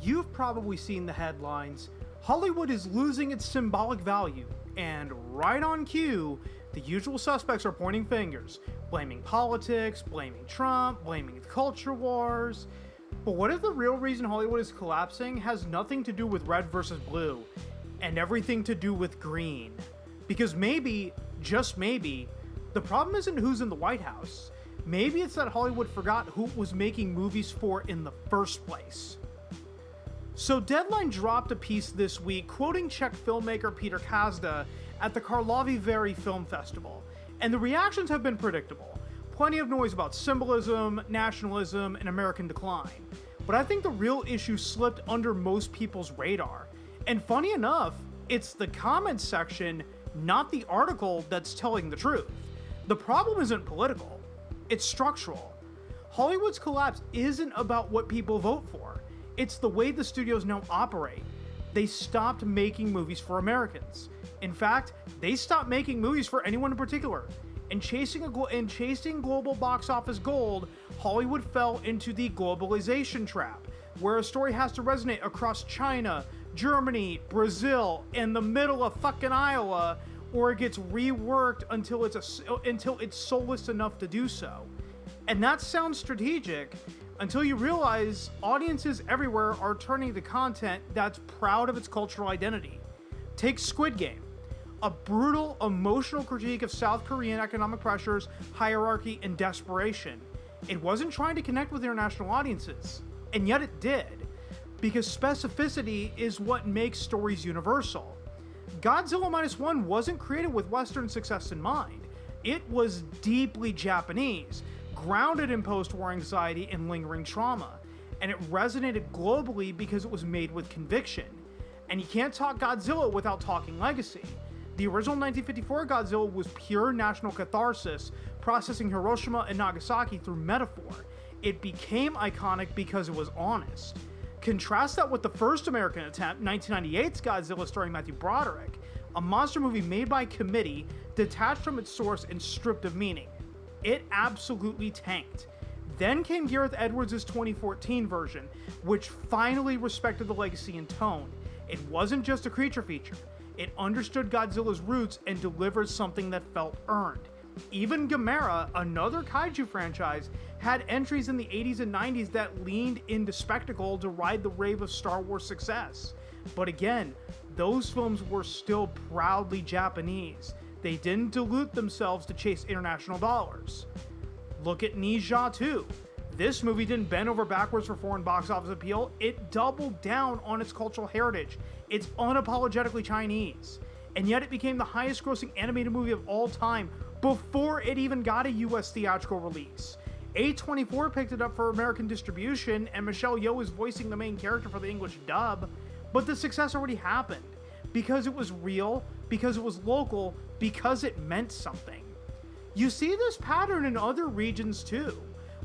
You've probably seen the headlines, Hollywood is losing its symbolic value, and right on cue, the usual suspects are pointing fingers, blaming politics, blaming Trump, blaming the culture wars. But what if the real reason Hollywood is collapsing has nothing to do with red versus blue, and everything to do with green? Because maybe, just maybe, the problem isn't who's in the White House. Maybe it's that Hollywood forgot who it was making movies for in the first place. So Deadline dropped a piece this week quoting Czech filmmaker Peter Kazda at the Karlovy Vary Film Festival, and the reactions have been predictable. Plenty of noise about symbolism, nationalism, and American decline. But I think the real issue slipped under most people's radar. And funny enough, it's the comments section, not the article, that's telling the truth. The problem isn't political, it's structural. Hollywood's collapse isn't about what people vote for. It's the way the studios now operate. They stopped making movies for Americans. In fact, they stopped making movies for anyone in particular. In chasing global box office gold, Hollywood fell into the globalization trap, where a story has to resonate across China, Germany, Brazil, and the middle of fucking Iowa, or it gets reworked until it's soulless enough to do so. And that sounds strategic, until you realize audiences everywhere are turning to content that's proud of its cultural identity. Take Squid Game, a brutal, emotional critique of South Korean economic pressures, hierarchy, and desperation. It wasn't trying to connect with international audiences, and yet it did, because specificity is what makes stories universal. Godzilla Minus One wasn't created with Western success in mind. It was deeply Japanese, grounded in post-war anxiety and lingering trauma, and it resonated globally because it was made with conviction. And you can't talk Godzilla without talking legacy. The original 1954 Godzilla was pure national catharsis, processing Hiroshima and Nagasaki through metaphor. It became iconic because it was honest. Contrast that with the first American attempt, 1998's Godzilla starring Matthew Broderick, a monster movie made by committee, detached from its source and stripped of meaning. It absolutely tanked. Then came Gareth Edwards' 2014 version, which finally respected the legacy and tone. It wasn't just a creature feature. It understood Godzilla's roots and delivered something that felt earned. Even Gamera, another kaiju franchise, had entries in the 80s and 90s that leaned into spectacle to ride the wave of Star Wars success. But again, those films were still proudly Japanese. They didn't dilute themselves to chase international dollars. Look at Ninja 2. This movie didn't bend over backwards for foreign box office appeal, it doubled down on its cultural heritage. It's unapologetically Chinese. And yet it became the highest grossing animated movie of all time before it even got a US theatrical release. A24 picked it up for American distribution, and Michelle Yeoh is voicing the main character for the English dub, but the success already happened. Because it was real, because it was local, because it meant something. You see this pattern in other regions too.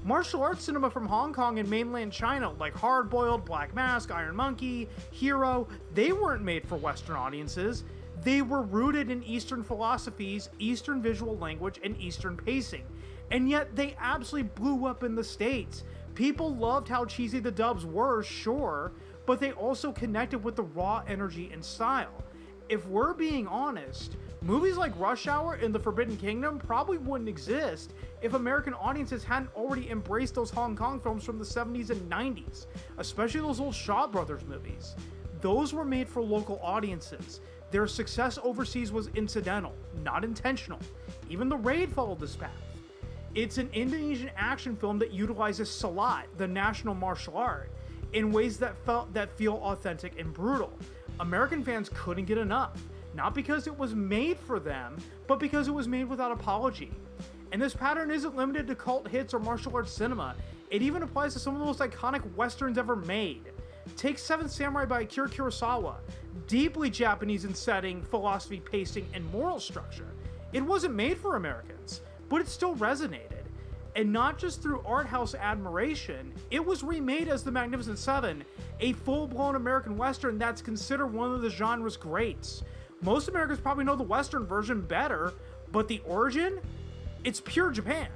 Martial arts cinema from Hong Kong and mainland China, like Hardboiled, Black Mask, Iron Monkey, Hero, they weren't made for Western audiences. They were rooted in Eastern philosophies, Eastern visual language, and Eastern pacing. And yet they absolutely blew up in the States. People loved how cheesy the dubs were, sure, but they also connected with the raw energy and style. If we're being honest, movies like Rush Hour and The Forbidden Kingdom probably wouldn't exist if American audiences hadn't already embraced those Hong Kong films from the 70s and 90s, especially those old Shaw Brothers movies. Those were made for local audiences. Their success overseas was incidental, not intentional. Even The Raid followed this path. It's an Indonesian action film that utilizes Silat, the national martial art, in ways that feel authentic and brutal. American fans couldn't get enough, not because it was made for them, but because it was made without apology. And this pattern isn't limited to cult hits or martial arts cinema. It even applies to some of the most iconic westerns ever made. Take Seventh Samurai by Akira Kurosawa, deeply Japanese in setting, philosophy, pacing, and moral structure. It wasn't made for Americans, but it still resonated. And not just through art house admiration, it was remade as The Magnificent Seven, a full-blown American Western that's considered one of the genre's greats. Most Americans probably know the Western version better, but the origin? It's pure Japan.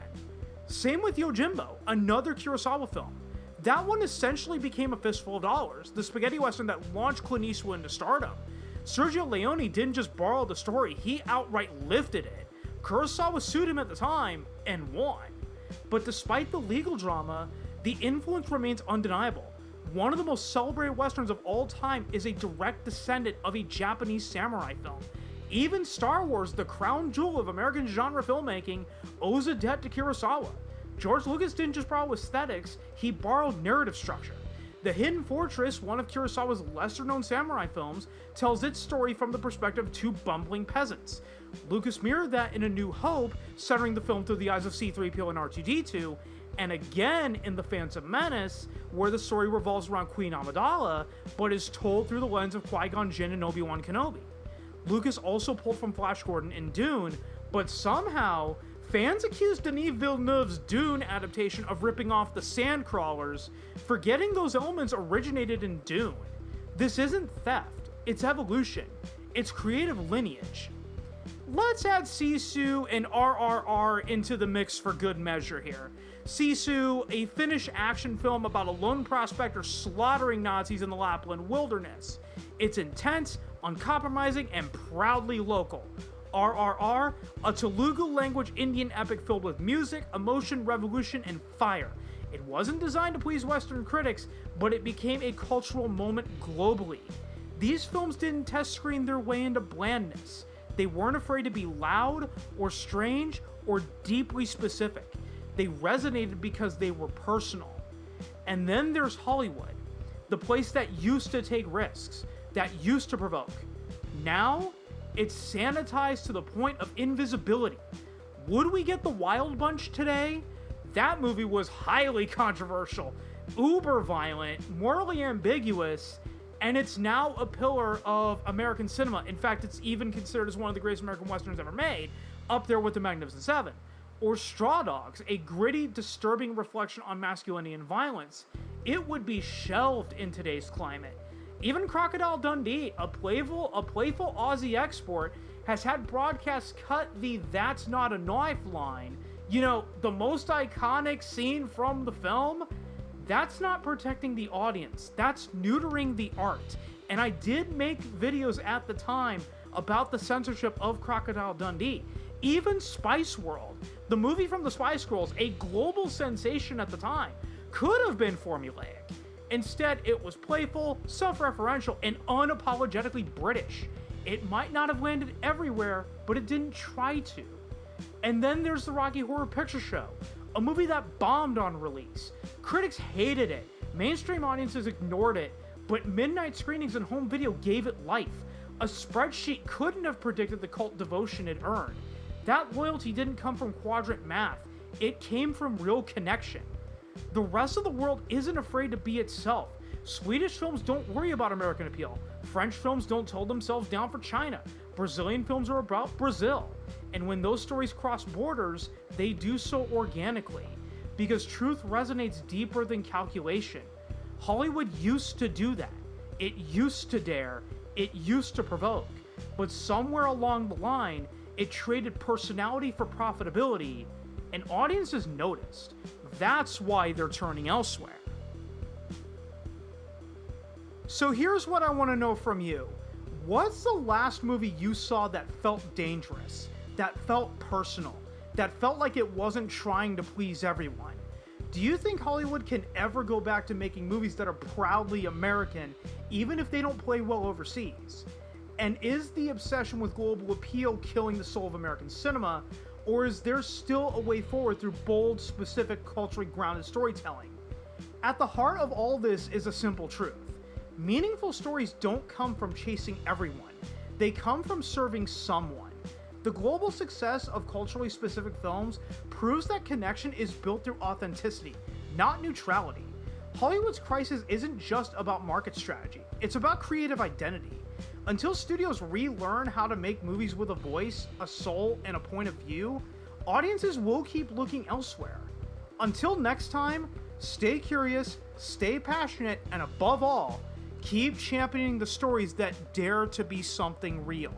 Same with Yojimbo, another Kurosawa film. That one essentially became a fistful of dollars, the spaghetti western that launched Clint Eastwood into stardom. Sergio Leone didn't just borrow the story, he outright lifted it. Kurosawa sued him at the time, and won. But despite the legal drama, the influence remains undeniable. One of the most celebrated westerns of all time is a direct descendant of a Japanese samurai film. Even Star Wars, the crown jewel of American genre filmmaking, owes a debt to Kurosawa. George Lucas didn't just borrow aesthetics, he borrowed narrative structure. The Hidden Fortress, one of Kurosawa's lesser-known samurai films, tells its story from the perspective of two bumbling peasants. Lucas mirrored that in A New Hope, centering the film through the eyes of C-3PO and R2-D2, and again in The Phantom Menace, where the story revolves around Queen Amidala, but is told through the lens of Qui-Gon Jinn and Obi-Wan Kenobi. Lucas also pulled from Flash Gordon in Dune, but somehow, fans accused Denis Villeneuve's Dune adaptation of ripping off the Sandcrawlers, forgetting those elements originated in Dune. This isn't theft, it's evolution, it's creative lineage. Let's add Sisu and RRR into the mix for good measure here. Sisu, a Finnish action film about a lone prospector slaughtering Nazis in the Lapland wilderness. It's intense, uncompromising, and proudly local. RRR, a Telugu language Indian epic filled with music, emotion, revolution, and fire. It wasn't designed to please Western critics, but it became a cultural moment globally. These films didn't test screen their way into blandness. They weren't afraid to be loud, or strange, or deeply specific. They resonated because they were personal. And then there's Hollywood, the place that used to take risks, that used to provoke. Now, it's sanitized to the point of invisibility. Would we get The Wild Bunch today? That movie was highly controversial, uber violent, morally ambiguous, and it's now a pillar of American cinema. In fact, it's even considered as one of the greatest American westerns ever made, up there with The Magnificent Seven. Or Straw Dogs, a gritty, disturbing reflection on masculinity and violence. It would be shelved in today's climate. Even Crocodile Dundee, a playful Aussie export, has had broadcasts cut the "that's not a knife" line. You know, the most iconic scene from the film? That's not protecting the audience. That's neutering the art. And I did make videos at the time about the censorship of Crocodile Dundee. Even Spice World, the movie from the Spice Girls, a global sensation at the time, could have been formulaic. Instead, it was playful, self-referential, and unapologetically British. It might not have landed everywhere, but it didn't try to. And then there's the Rocky Horror Picture Show, a movie that bombed on release. Critics hated it, mainstream audiences ignored it, but midnight screenings and home video gave it life. A spreadsheet couldn't have predicted the cult devotion it earned. That loyalty didn't come from quadrant math, it came from real connection. The rest of the world isn't afraid to be itself. Swedish films don't worry about American appeal. French films don't hold themselves down for China. Brazilian films are about Brazil. And when those stories cross borders, they do so organically, because truth resonates deeper than calculation. Hollywood used to do that. It used to dare. It used to provoke. But somewhere along the line, it traded personality for profitability, and audiences noticed. That's why they're turning elsewhere. So here's what I want to know from you. What's the last movie you saw that felt dangerous, that felt personal, that felt like it wasn't trying to please everyone? Do you think Hollywood can ever go back to making movies that are proudly American, even if they don't play well overseas? And is the obsession with global appeal killing the soul of American cinema, or is there still a way forward through bold, specific, culturally grounded storytelling? At the heart of all this is a simple truth. Meaningful stories don't come from chasing everyone. They come from serving someone. The global success of culturally specific films proves that connection is built through authenticity, not neutrality. Hollywood's crisis isn't just about market strategy, it's about creative identity. Until studios relearn how to make movies with a voice, a soul, and a point of view, audiences will keep looking elsewhere. Until next time, stay curious, stay passionate, and above all, keep championing the stories that dare to be something real.